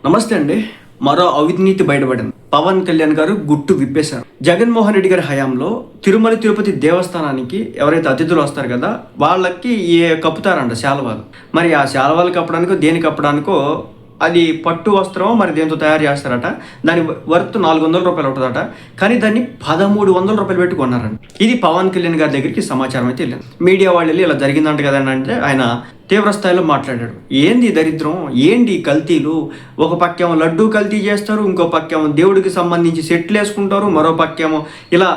నమస్తే అండి. మరో అవినీతి బయటపడింది. పవన్ కళ్యాణ్ గారు గుట్టు విప్పేశారు. జగన్మోహన్ రెడ్డి గారి హయాంలో తిరుమల తిరుపతి దేవస్థానానికి ఎవరైతే అతిథులు వస్తారు కదా, వాళ్ళకి కప్పుతారంట శాలువాలు. మరి ఆ శాలువాలు కప్పడానికో దేని కప్పడానికో అది పట్టు వస్త్రమో మరి దేంతో తయారు చేస్తారట. దాని వర్త్ 400 రూపాయలు ఉంటుందట. కానీ దాన్ని 1300 రూపాయలు పెట్టి కొన్నారంట. ఇది పవన్ కళ్యాణ్ గారి దగ్గరికి సమాచారం అయితే వెళ్ళింది. మీడియా వాళ్ళు వెళ్ళి ఇలా జరిగిందంట కదా అంటే ఆయన తీవ్ర స్థాయిలో మాట్లాడాడు. ఏంది దరిద్రం, ఏంటి కల్తీలు, ఒక పక్కేమో లడ్డూ కల్తీ చేస్తారు, ఇంకో పక్కేమో దేవుడికి సంబంధించి సెట్లు వేసుకుంటారు, మరో పక్కేమో ఇలా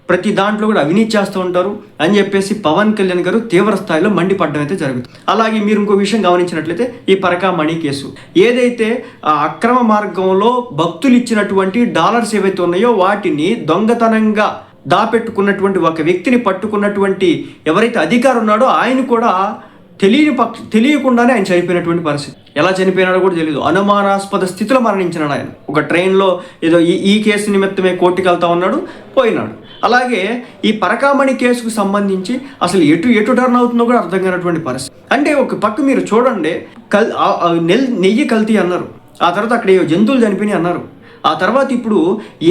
ప్రతి దాంట్లో కూడా అవినీతి చేస్తూ ఉంటారు అని చెప్పేసి పవన్ కళ్యాణ్ గారు తీవ్ర స్థాయిలో మండిపడడం అయితే జరుగుతుంది. అలాగే మీరు ఇంకో విషయం గమనించినట్లయితే ఈ పరకామణి కేసు ఏదైతే ఆ అక్రమ మార్గంలో భక్తులు ఇచ్చినటువంటి డాలర్స్ ఏవైతే ఉన్నాయో వాటిని దొంగతనంగా దాపెట్టుకున్నటువంటి ఒక వ్యక్తిని పట్టుకున్నటువంటి ఎవరైతే అధికారి ఉన్నాడో ఆయన కూడా తెలియకుండానే ఆయన చనిపోయినటువంటి పరిస్థితి. ఎలా చనిపోయినాడో కూడా తెలియదు. అనుమానాస్పద స్థితిలో మరణించినాడు ఆయన. ఒక ట్రైన్లో ఏదో ఈ కేసు నిమిత్తమే కోర్టుకు వెళ్తా ఉన్నాడు, పోయినాడు. అలాగే ఈ పరకామణి కేసుకు సంబంధించి అసలు ఎటు టర్న్ అవుతుందో కూడా అర్థం కానటువంటి పరిస్థితి. అంటే ఒక పక్క మీరు చూడండి, నెయ్యి కల్తీ అన్నారు, ఆ తర్వాత అక్కడ జంతువులు చనిపోయినాయి అన్నారు, ఆ తర్వాత ఇప్పుడు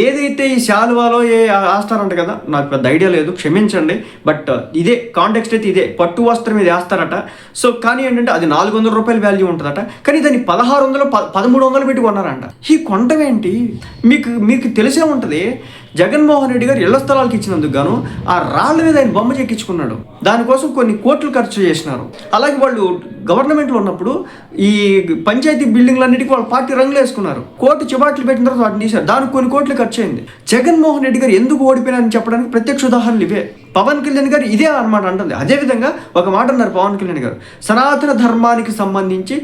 ఏదైతే ఈ శాలువాలో వేస్తారంట కదా, నాకు పెద్ద ఐడియా లేదు, క్షమించండి, బట్ ఇదే కాంటెక్స్ట్ అయితే ఇదే పట్టు వస్త్రం మీద వేస్తారట. సో కానీ ఏంటంటే అది 400 రూపాయల వాల్యూ ఉంటుందట. కానీ దాన్ని 1600 1300 పెట్టి కొన్నారంట. ఈ కొంటం ఏంటి? మీకు తెలిసే ఉంటుంది. జగన్మోహన్ రెడ్డి గారు ఇళ్ల స్థలాలకు ఇచ్చినందుకు గాను ఆ రాళ్ళ మీద ఆయన బొమ్మ చెక్కించుకున్నాడు. దానికోసం కొన్ని కోట్లు ఖర్చు చేసినారు. అలాగే వాళ్ళు గవర్నమెంట్లో ఉన్నప్పుడు ఈ పంచాయతీ బిల్డింగ్లన్నిటికీ వాళ్ళ పార్టీ రంగులు వేసుకున్నారు. కోర్టు చివాట్లు పెట్టిన తర్వాత వాటిని తీశారు. దానికి కొన్ని కోట్లు ఖర్చు అయింది. జగన్మోహన్ రెడ్డి గారు ఎందుకు ఓడిపోయినారని చెప్పడానికి ప్రత్యక్ష ఉదాహరణలు ఇవే. పవన్ కళ్యాణ్ గారు ఇదే అన్నమాట అంటుంది. అదేవిధంగా ఒక మాట అన్నారు పవన్ కళ్యాణ్ గారు, సనాతన ధర్మానికి సంబంధించి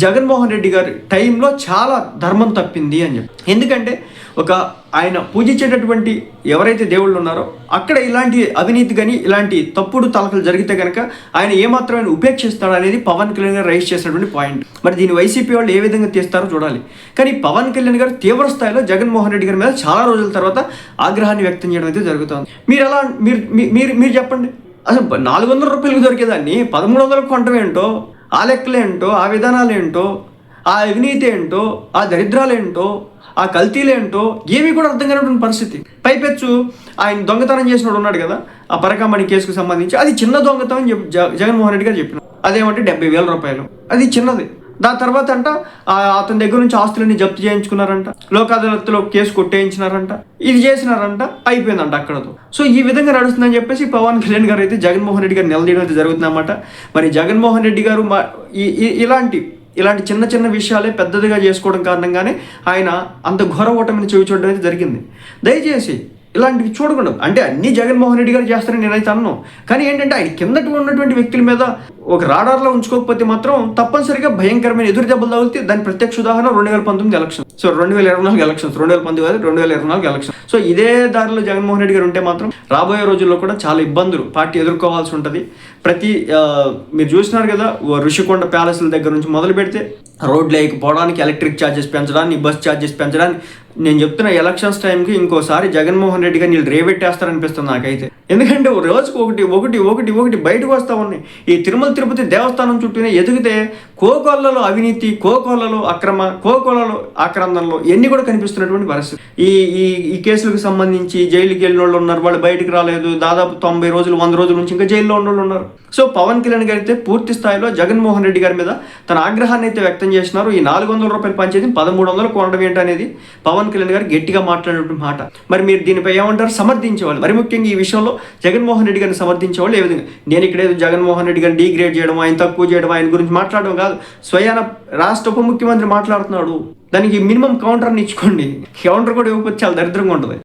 జగన్మోహన్ రెడ్డి గారి టైంలో చాలా ధర్మం తప్పింది అని చెప్పి. ఎందుకంటే ఒక ఆయన పూజించేటటువంటి ఎవరైతే దేవుళ్ళు ఉన్నారో అక్కడ ఇలాంటి అవినీతి కానీ ఇలాంటి తప్పుడు తలకలు జరిగితే కనుక ఆయన ఏమాత్రమైన ఉపేక్షిస్తాడు అనేది పవన్ కళ్యాణ్ గారు రైజ్ చేసినటువంటి పాయింట్. మరి దీన్ని వైసీపీ వాళ్ళు ఏ విధంగా తీస్తారో చూడాలి. కానీ పవన్ కళ్యాణ్ గారు తీవ్ర స్థాయిలో జగన్మోహన్ రెడ్డి గారి మీద చాలా రోజుల తర్వాత ఆగ్రహాన్ని వ్యక్తం చేయడం అయితే జరుగుతుంది. మీరు చెప్పండి, అసలు 400 రూపాయలకు దొరికేదాన్ని 1300 కొనటమేంటో, ఆ లెక్కలేంటో, ఆ విధానాలేంటో, ఆ అవినీతి ఏంటో, ఆ దరిద్రాలేంటో, ఆ కల్తీలేంటో ఏమీ కూడా అర్థం కానటువంటి పరిస్థితి. పైపెచ్చు ఆయన దొంగతనం చేసినోడు ఉన్నాడు కదా, ఆ పరకామణి కేసుకు సంబంధించి అది చిన్న దొంగతనం అని జగన్మోహన్ రెడ్డి గారు చెప్పిన. అదేమంటే 70,000 రూపాయలు, అది చిన్నది. దాని తర్వాత అంట అతని దగ్గర నుంచి ఆస్తులన్నీ జప్తు చేయించుకున్నారంట, లోక్ అదాలత్లో కేసు కొట్టేయించినారంట, ఇది చేసినారంట, అయిపోయిందంట అక్కడతో. సో ఈ విధంగా నడుస్తుందని చెప్పేసి పవన్ కళ్యాణ్ గారు అయితే జగన్మోహన్ రెడ్డి గారు నిలదీయడం అయితే జరుగుతుందన్నమాట. మరి జగన్మోహన్ రెడ్డి గారు ఇలాంటి చిన్న చిన్న విషయాలే పెద్దదిగా చేసుకోవడం కారణంగానే ఆయన అంత ఘోర ఓటమిని చూడడం అయితే జరిగింది. దయచేసి ఇలాంటివి చూడకుండా, అంటే అన్నీ జగన్మోహన్ రెడ్డి గారు చేస్తారని నేనైతే అన్నాను. కానీ ఏంటంటే ఆయన కిందట ఉన్నటువంటి వ్యక్తుల మీద ఒక రాడార్లో ఉంచుకోకపోతే మాత్రం తప్పనిసరిగా భయంకరమైన ఎదురు దెబ్బలు తగిలితే దాని ప్రత్యక్ష ఉదాహరణ 2019 ఎలక్షన్. సో 2024 ఎలక్షన్స్, 2019 కాదు 2024 ఎలక్షన్. సో ఇదే దారిలో జగన్మోహన్ రెడ్డి గారు ఉంటే మాత్రం రాబోయే రోజుల్లో కూడా చాలా ఇబ్బందులు పార్టీ ఎదుర్కోవాల్సి ఉంటుంది. మీరు చూసినారు కదా, ఋషికొండ ప్యాలెస్ల దగ్గర నుంచి మొదలు పెడితే రోడ్లు వేయకపోవడానికి, ఎలక్ట్రిక్ ఛార్జెస్ పెంచడానికి, బస్ ఛార్జెస్ పెంచడానికి, నేను చెప్తున్న ఎలక్షన్స్ టైంకి ఇంకోసారి జగన్మోహన్ రెడ్డి గారు నీళ్ళు రేవెట్టేస్తారనిపిస్తుంది నాకైతే. ఎందుకంటే రోజుకు ఒకటి బయటకు వస్తూ ఉన్నాయి. ఈ తిరుమల తిరుపతి దేవస్థానం చుట్టూనే ఎదిగితే కోకొల్లలో అవినీతి, కోకొల్లలో అక్రమ, కోకొల్లలో ఆక్రమణలో ఎన్ని కూడా కనిపిస్తున్నటువంటి పరిస్థితి. ఈ కేసులకు సంబంధించి జైలుకి వెళ్ళిన వాళ్ళు ఉన్నారు, వాళ్ళు బయటకు రాలేదు. దాదాపు 90 రోజులు 100 రోజుల నుంచి ఇంకా జైల్లో ఉన్న వాళ్ళు ఉన్నారు. సో పవన్ కళ్యాణ్ గారు అయితే పూర్తి స్థాయిలో జగన్మోహన్ రెడ్డి గారి మీద తన ఆగ్రహాన్ని అయితే వ్యక్తం చేసినారు. ఈ 400 రూపాయలు పంచేది 1300 కొనడం ఏంటనేది పవన్ కళ్యాణ్ గారు గట్టిగా మాట్లాడినటువంటి మాట. మరి మీరు దీనిపై ఏమంటారు? సమర్థించేవాళ్ళు, మరి ముఖ్యంగా ఈ విషయంలో జగన్మోహన్ రెడ్డి గారిని సమర్థించేవాళ్ళు ఏ విధంగా? నేను ఇక్కడేదో జగన్మోహన్ రెడ్డి గారిని డీగ్రేడ్ చేయడం, ఆయన తక్కువ చేయడం, ఆయన గురించి మాట్లాడడం కాదు. స్వయాన రాష్ట్ర ఉప ముఖ్యమంత్రి మాట్లాడుతున్నాడు, దానికి మినిమం కౌంటర్ని ఇచ్చుకోండి. కౌంటర్ కూడా ఇవ్వకపోతే చాలా దరిద్రంగా ఉంటుంది.